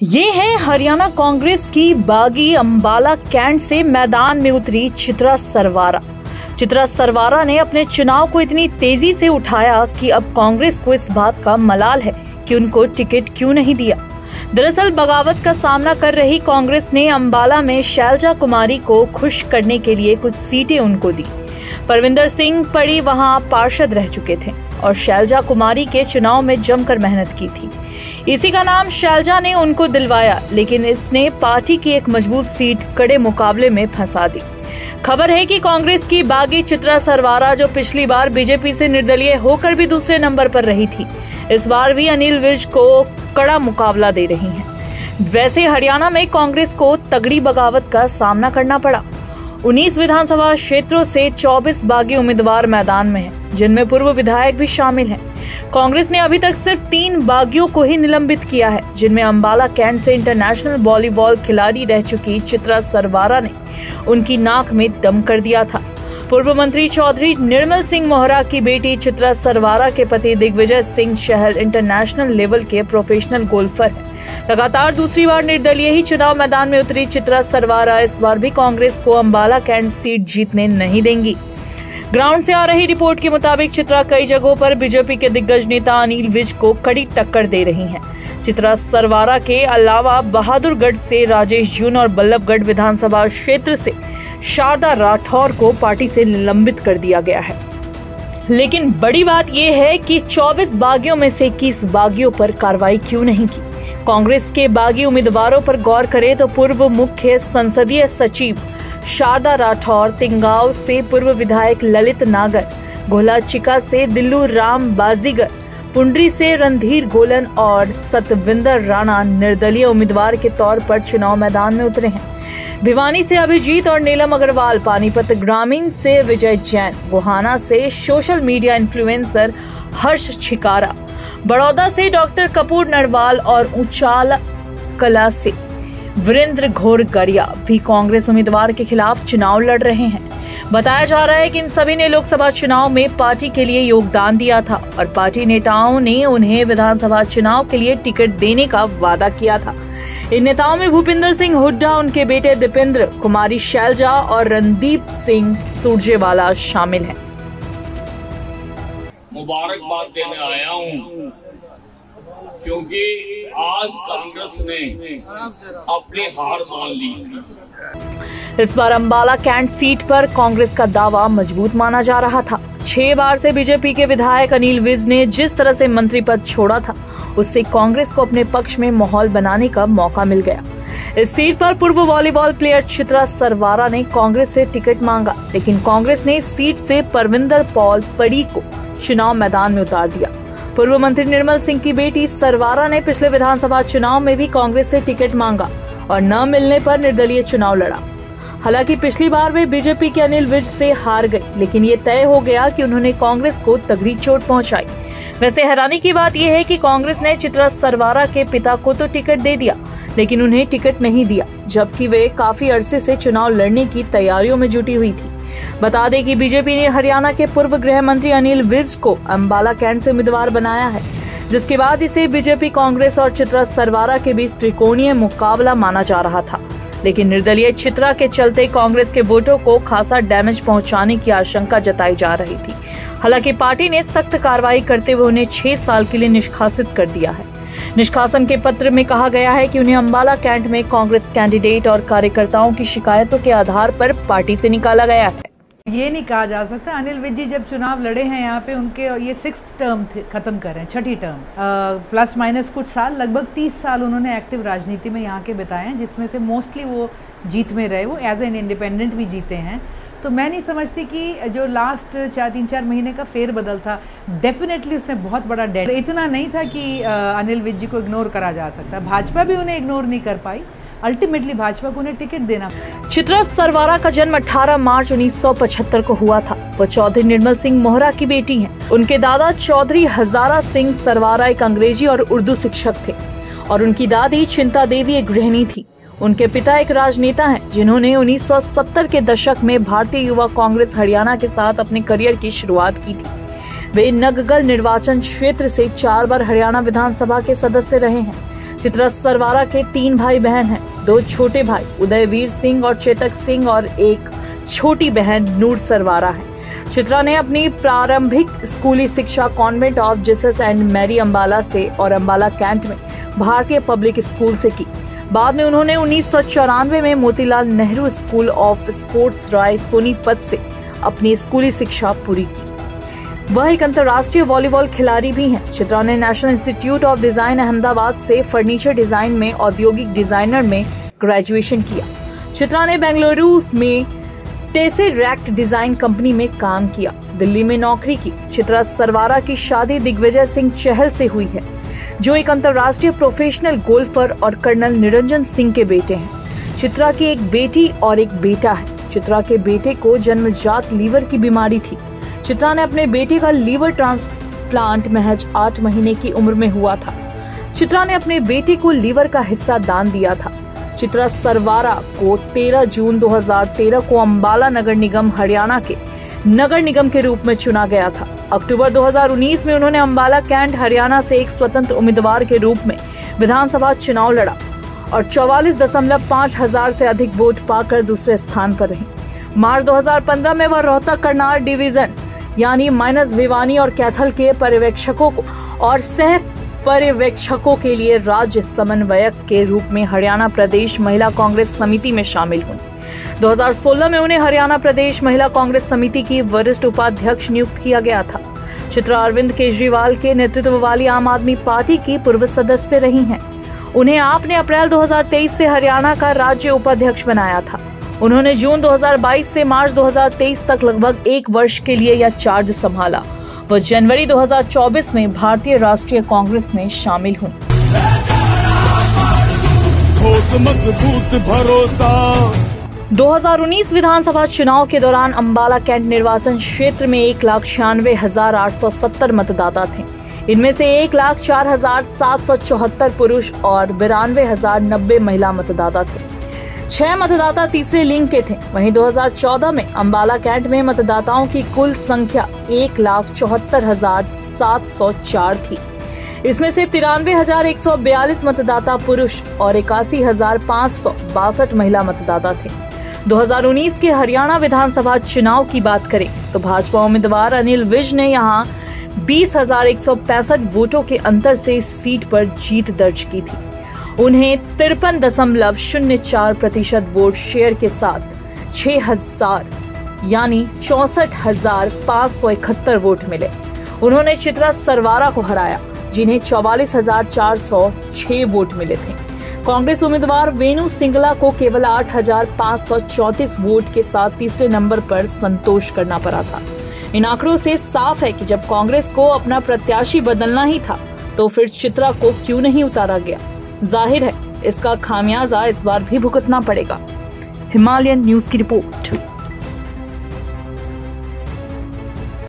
ये है हरियाणा कांग्रेस की बागी अंबाला कैंट से मैदान में उतरी चित्रा सरवारा। चित्रा सरवारा ने अपने चुनाव को इतनी तेजी से उठाया कि अब कांग्रेस को इस बात का मलाल है कि उनको टिकट क्यों नहीं दिया। दरअसल बगावत का सामना कर रही कांग्रेस ने अंबाला में शैलजा कुमारी को खुश करने के लिए कुछ सीटें उनको दी। परविंदर सिंह पड़ी वहां पार्षद रह चुके थे और शैलजा कुमारी के चुनाव में जमकर मेहनत की थी। इसी का नाम शैलजा ने उनको दिलवाया, लेकिन इसने पार्टी की एक मजबूत सीट कड़े मुकाबले में फंसा दी। खबर है कि कांग्रेस की बागी चित्रा सरवारा, जो पिछली बार बीजेपी से निर्दलीय होकर भी दूसरे नंबर पर रही थी, इस बार भी अनिल विज को कड़ा मुकाबला दे रही हैं। वैसे हरियाणा में कांग्रेस को तगड़ी बगावत का सामना करना पड़ा। 19 विधानसभा क्षेत्रों से 24 बागी उम्मीदवार मैदान में हैं, जिनमें पूर्व विधायक भी शामिल हैं। कांग्रेस ने अभी तक सिर्फ 3 बागियों को ही निलंबित किया है, जिनमें अंबाला कैंट से इंटरनेशनल वॉलीबॉल खिलाड़ी रह चुकी चित्रा सरवारा ने उनकी नाक में दम कर दिया था। पूर्व मंत्री चौधरी निर्मल सिंह मोहरा की बेटी चित्रा सरवारा के पति दिग्विजय सिंह शहल इंटरनेशनल लेवल के प्रोफेशनल गोल्फर हैं। लगातार दूसरी बार निर्दलीय ही चुनाव मैदान में उतरी चित्रा सरवारा इस बार भी कांग्रेस को अंबाला कैंट सीट जीतने नहीं देंगी। ग्राउंड से आ रही रिपोर्ट के मुताबिक चित्रा कई जगहों पर बीजेपी के दिग्गज नेता अनिल विज को कड़ी टक्कर दे रही हैं। चित्रा सरवारा के अलावा बहादुरगढ़ से राजेश जून और बल्लभगढ़ विधानसभा क्षेत्र से शारदा राठौर को पार्टी से निलंबित कर दिया गया है। लेकिन बड़ी बात यह है कि 24 बागियों में से 21 बागियों पर कार्रवाई क्यों नहीं की। कांग्रेस के बागी उम्मीदवारों पर गौर करें तो पूर्व मुख्य संसदीय सचिव शारदा राठौर, तिंगाव से पूर्व विधायक ललित नागर, घोलाचिका से दिल्लू राम बाजीगर, पुंडरी से रणधीर गोलन और सतविंदर राणा निर्दलीय उम्मीदवार के तौर पर चुनाव मैदान में उतरे हैं। भिवानी से अभिजीत और नीलम अग्रवाल, पानीपत ग्रामीण से विजय जैन, गोहाना से सोशल मीडिया इन्फ्लुएंसर हर्ष छिकारा, बड़ौदा से डॉक्टर कपूर नरवाल और ऊंचाल कला से वीरेंद्र घोरगड़िया भी कांग्रेस उम्मीदवार के खिलाफ चुनाव लड़ रहे हैं। बताया जा रहा है कि इन सभी ने लोकसभा चुनाव में पार्टी के लिए योगदान दिया था और पार्टी नेताओं ने उन्हें विधानसभा चुनाव के लिए टिकट देने का वादा किया था। इन नेताओं में भूपिंदर सिंह हुड्डा, उनके बेटे दीपेंद्र, कुमारी शैलजा और रणदीप सिंह सुरजेवाला शामिल हैं। मुबारकबाद देने आया हूं क्योंकि आज कांग्रेस ने अपनी हार मान ली। इस बार अंबाला कैंट सीट पर कांग्रेस का दावा मजबूत माना जा रहा था। 6 बार से बीजेपी के विधायक अनिल विज ने जिस तरह से मंत्री पद छोड़ा था, उससे कांग्रेस को अपने पक्ष में माहौल बनाने का मौका मिल गया। इस सीट पर पूर्व वॉलीबॉल प्लेयर चित्रा सरवारा ने कांग्रेस से टिकट मांगा, लेकिन कांग्रेस ने इस सीट से परविंदर पॉल पड़ी को चुनाव मैदान में उतार दिया। पूर्व मंत्री निर्मल सिंह की बेटी सरवारा ने पिछले विधानसभा चुनाव में भी कांग्रेस से टिकट मांगा और न मिलने पर निर्दलीय चुनाव लड़ा। हालांकि पिछली बार वे बीजेपी के अनिल विज से हार गई, लेकिन ये तय हो गया कि उन्होंने कांग्रेस को तगड़ी चोट पहुंचाई। वैसे हैरानी की बात यह है कि कांग्रेस ने चित्रा सरवारा के पिता को तो टिकट दे दिया, लेकिन उन्हें टिकट नहीं दिया, जबकि वे काफी अरसे से चुनाव लड़ने की तैयारियों में जुटी हुई थी। बता दें कि बीजेपी ने हरियाणा के पूर्व गृह मंत्री अनिल विज को अंबाला कैंट से उम्मीदवार बनाया है, जिसके बाद इसे बीजेपी, कांग्रेस और चित्रा सरवारा के बीच त्रिकोणीय मुकाबला माना जा रहा था। लेकिन निर्दलीय चित्रा के चलते कांग्रेस के वोटों को खासा डैमेज पहुंचाने की आशंका जताई जा रही थी। हालांकि पार्टी ने सख्त कार्रवाई करते हुए उन्हें 6 साल के लिए निष्कासित कर दिया है। निष्कासन के पत्र में कहा गया है कि उन्हें अंबाला कैंट में कांग्रेस कैंडिडेट और कार्यकर्ताओं की शिकायतों के आधार पर पार्टी से निकाला गया है। ये नहीं कहा जा सकता। अनिल विज जी जब चुनाव लड़े हैं यहाँ पे, उनके ये 6th टर्म खत्म कर रहे हैं, 6ठी टर्म, प्लस माइनस कुछ साल, लगभग 30 साल उन्होंने एक्टिव राजनीति में यहाँ के बिताए हैं, जिसमें से मोस्टली वो जीत में रहे, वो एज एन इंडिपेंडेंट भी जीते हैं। तो मैं नहीं समझती कि जो लास्ट 3-4 महीने का फेर बदल था, डेफिनेटली उसने बहुत बड़ा डेट, इतना नहीं था कि अनिल विज जी को इग्नोर करा जा सकता। भाजपा भी उन्हें इग्नोर नहीं कर पाई, अल्टीमेटली भाजपा को उन्हें टिकट देना। चित्रा सरवारा का जन्म 18 मार्च 1975 को हुआ था। वो चौधरी निर्मल सिंह मोहरा की बेटी हैं। उनके दादा चौधरी हजारा सिंह सरवारा एक अंग्रेजी और उर्दू शिक्षक थे और उनकी दादी चिंता देवी एक गृहिणी थी। उनके पिता एक राजनेता हैं, जिन्होंने 1970 के दशक में भारतीय युवा कांग्रेस हरियाणा के साथ अपने करियर की शुरुआत की थी। वे नगगल निर्वाचन क्षेत्र से 4 बार हरियाणा विधानसभा के सदस्य रहे हैं। चित्रा सरवारा के 3 भाई बहन हैं। 2 छोटे भाई उदयवीर सिंह और चेतक सिंह और एक छोटी बहन नूर सरवारा है। चित्रा ने अपनी प्रारंभिक स्कूली शिक्षा convent of Jesus and Mary Ambala से और अंबाला कैंट में भारतीय पब्लिक स्कूल से की। बाद में उन्होंने 1994 में Motilal Nehru school of sports Rai Sonipat से अपनी स्कूली शिक्षा पूरी की। वह एक अंतर्राष्ट्रीय वॉलीबॉल खिलाड़ी भी हैं। चित्रा ने national institute of design Ahmedabad से फर्नीचर डिजाइन में औद्योगिक डिजाइनर में ग्रेजुएशन किया। चित्रा ने बेंगलुरु में टेसेरैक्ट डिजाइन कंपनी में काम किया। दिल्ली में नौकरी की। चित्रा सरवारा की शादी दिग्विजय सिंह चहल से हुई है, जो एक अंतर्राष्ट्रीय प्रोफेशनल गोल्फर और कर्नल निरंजन सिंह के बेटे हैं। चित्रा की एक बेटी और एक बेटा है। चित्रा के बेटे को जन्मजात लीवर की बीमारी थी। चित्रा ने अपने बेटे का लीवर ट्रांसप्लांट महज 8 महीने की उम्र में हुआ था। चित्रा ने अपने बेटे को लीवर का हिस्सा दान दिया था। चित्रा सरवारा को 13 जून 2013 को अंबाला नगर निगम हरियाणा के नगर निगम के रूप में चुना गया था। अक्टूबर 2019 में उन्होंने अंबाला कैंट हरियाणा से एक स्वतंत्र उम्मीदवार के रूप में विधानसभा चुनाव लड़ा और 44.5 हजार से अधिक वोट पाकर दूसरे स्थान पर रही। मार्च 2015 में वह रोहतक करनाल डिवीजन यानी माइनस भिवानी और कैथल के पर्यवेक्षकों को और सह पर्यवेक्षकों के लिए राज्य समन्वयक के रूप में हरियाणा प्रदेश महिला कांग्रेस समिति में शामिल हुई। 2016 में उन्हें हरियाणा प्रदेश महिला कांग्रेस समिति की वरिष्ठ उपाध्यक्ष नियुक्त किया गया था। चित्रा अरविंद केजरीवाल के नेतृत्व वाली आम आदमी पार्टी की पूर्व सदस्य रही हैं। उन्हें आपने अप्रैल 2023 से हरियाणा का राज्य उपाध्यक्ष बनाया था। उन्होंने जून 2022 से मार्च 2023 तक लगभग 1 वर्ष के लिए यह चार्ज संभाला। वह जनवरी 2024 में भारतीय राष्ट्रीय कांग्रेस में शामिल हुई। 2019 विधानसभा चुनाव के दौरान अंबाला कैंट निर्वाचन क्षेत्र में 1,96,870 मतदाता थे। इनमें से 1,04,774 पुरुष और 92,090 महिला मतदाता थे। 6 मतदाता तीसरे लिंग के थे। वहीं 2014 में अंबाला कैंट में मतदाताओं की कुल संख्या 1,74,704 थी। इसमें से 93,142 मतदाता पुरुष और 81,562 महिला मतदाता थे। 2019 के हरियाणा विधानसभा चुनाव की बात करें तो भाजपा उम्मीदवार अनिल विज ने यहां 20,165 वोटों के अंतर से इस सीट पर जीत दर्ज की थी। उन्हें 53.04% वोट शेयर के साथ 6,000 यानी 64,571 वोट मिले। उन्होंने चित्रा सरवारा को हराया, जिन्हें 44,406 वोट मिले थे। कांग्रेस उम्मीदवार वेणु सिंगला को केवल 8,534 वोट के साथ तीसरे नंबर पर संतोष करना पड़ा था। इन आंकड़ों से साफ है कि जब कांग्रेस को अपना प्रत्याशी बदलना ही था तो फिर चित्रा को क्यों नहीं उतारा गया। जाहिर है इसका खामियाजा इस बार भी भुगतना पड़ेगा। हिमालयन न्यूज की रिपोर्ट।